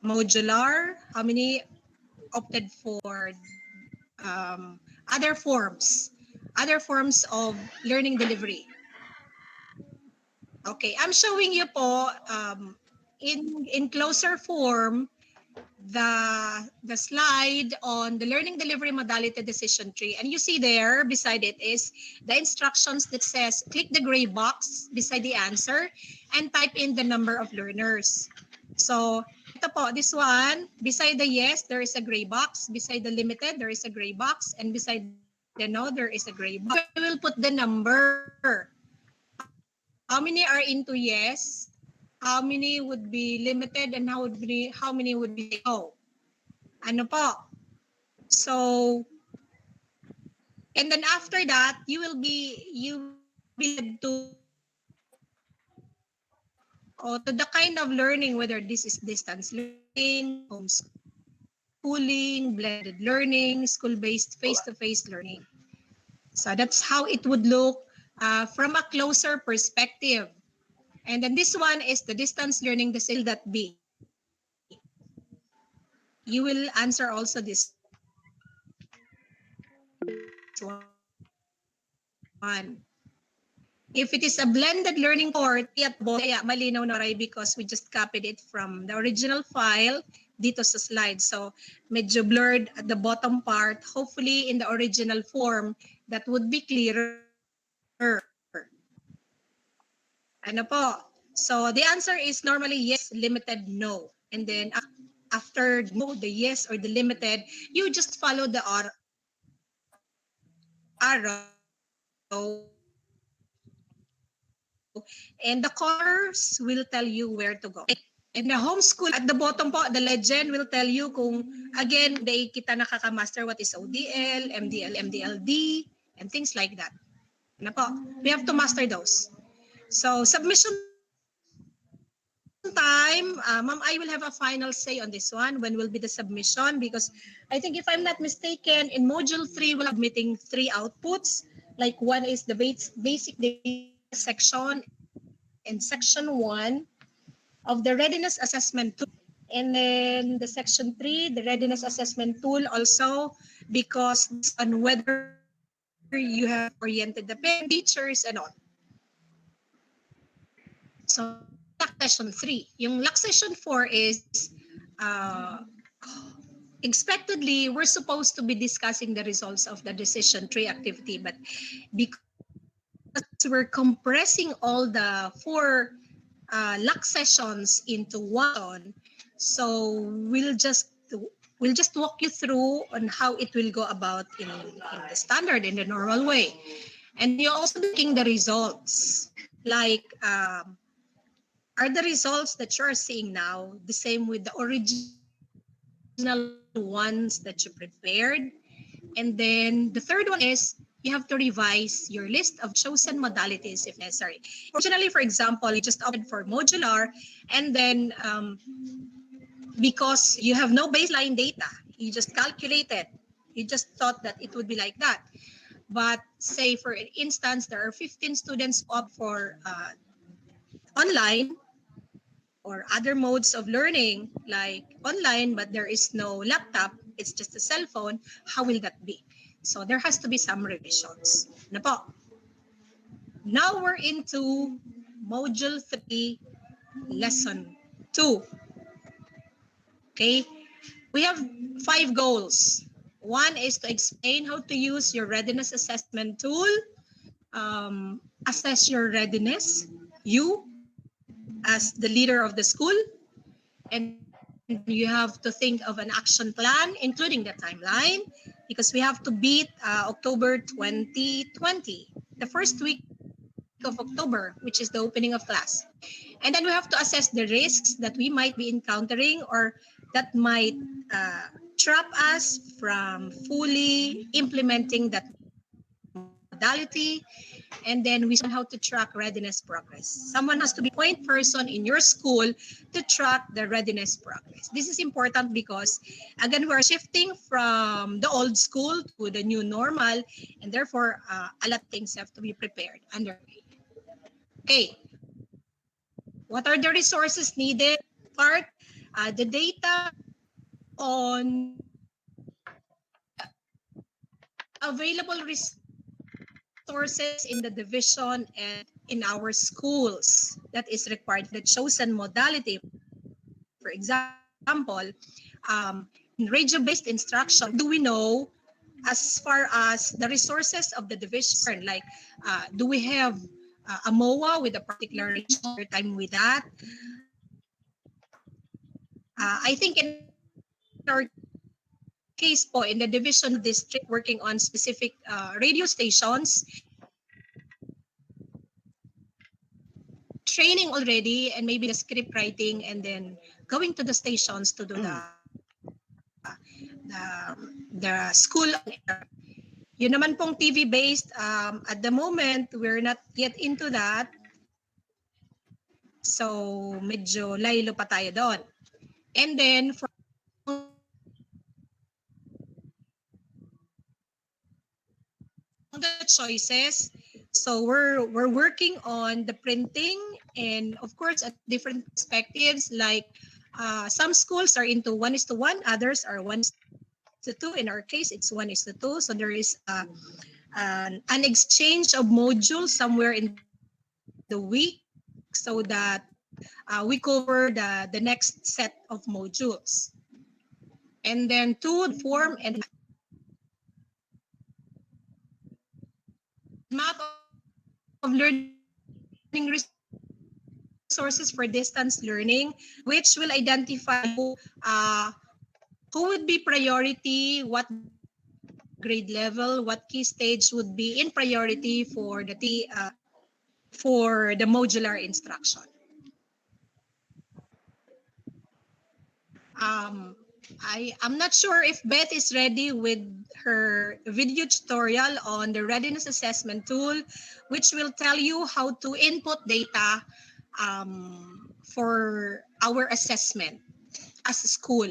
modular? How many opted for other forms of learning delivery? Okay, I'm showing you po in closer form the slide on the learning delivery modality decision tree, and you see there beside it is the instructions that says click the gray box beside the answer and type in the number of learners. So ito po, this one, beside the yes there is a gray box, beside the limited there is a gray box, and beside the no there is a gray box. We will put the number. How many are into yes? How many would be limited, and how many would be no? Ano po? So, and then after that, you will be led to the kind of learning, whether this is distance learning, homeschooling, blended learning, school-based, face-to-face learning. So that's how it would look from a closer perspective. And then this one is the distance learning, the cell that B. You will answer also this one. If it is a blended learning course, malinaw na because we just copied it from the original file dito sa slide. So medyo blurred at the bottom part. Hopefully in the original form, that would be clearer. Ano po? So the answer is normally yes, limited, no. And then after no, the yes or the limited, you just follow the arrow. And the colors will tell you where to go. And the homeschool, at the bottom po, the legend will tell you kung, again, kita nakaka-master what is ODL, MDL, MDLD, and things like that. Ano po? We have to master those. So, submission time, Ma'am, I will have a final say on this one. When will be the submission? Because I think if I'm not mistaken, in Module 3, we'll be submitting 3 outputs. Like one is the basic data section and section 1 of the readiness assessment tool. And then the section 3, the readiness assessment tool also, because on whether you have oriented the parent, teachers, and all. So LAC session 3. Yung LAC session 4 is expectedly we're supposed to be discussing the results of the decision tree activity, but because we're compressing all the 4 LAC sessions into one, so we'll just walk you through on how it will go about in the standard, in the normal way. And you're also looking the results, like are the results that you're seeing now the same with the original ones that you prepared? And then the third one is you have to revise your list of chosen modalities if necessary. Originally, for example, you just opted for modular, and then because you have no baseline data, you just calculated, you just thought that it would be like that. But say, for instance, there are 15 students who opt for online or other modes of learning like online, but there is no laptop, it's just a cell phone. How will that be? So there has to be some revisions. Ano po? Now we're into Module 3, Lesson 2. Okay, we have 5 goals. One is to explain how to use your readiness assessment tool, assess your readiness, you as the leader of the school, and you have to think of an action plan, including the timeline, because we have to beat October 2020, the first week of October, which is the opening of class. And then we have to assess the risks that we might be encountering or that might trap us from fully implementing that modality. And then we learn how to track readiness progress. Someone has to be point person in your school to track the readiness progress. This is important because, again, we're shifting from the old school to the new normal, and therefore, a lot of things have to be prepared underway. Okay, what are the resources needed? Part, the data on available resources in the division and in our schools that is required for the chosen modality. For example, in radio-based instruction, do we know as far as the resources of the division, like do we have a MOA with a particular ratio time with that? I think in our case po, in the division district working on specific radio stations, training already and maybe the script writing and then going to the stations to do the school on air. Yun naman pong TV based, at the moment we're not yet into that. So medyo laylo pa tayo doon. And then for the choices, so we're working on the printing and of course at different perspectives, like some schools are into 1:1, others are 1:2. In our case it's 1:2, so there is an exchange of modules somewhere in the week so that we cover the next set of modules. And then two, the form and map of learning resources for distance learning, which will identify who who would be priority, what grade level, what key stage would be in priority for the modular instruction. I'm not sure if Beth is ready with her video tutorial on the readiness assessment tool, which will tell you how to input data for our assessment as a school.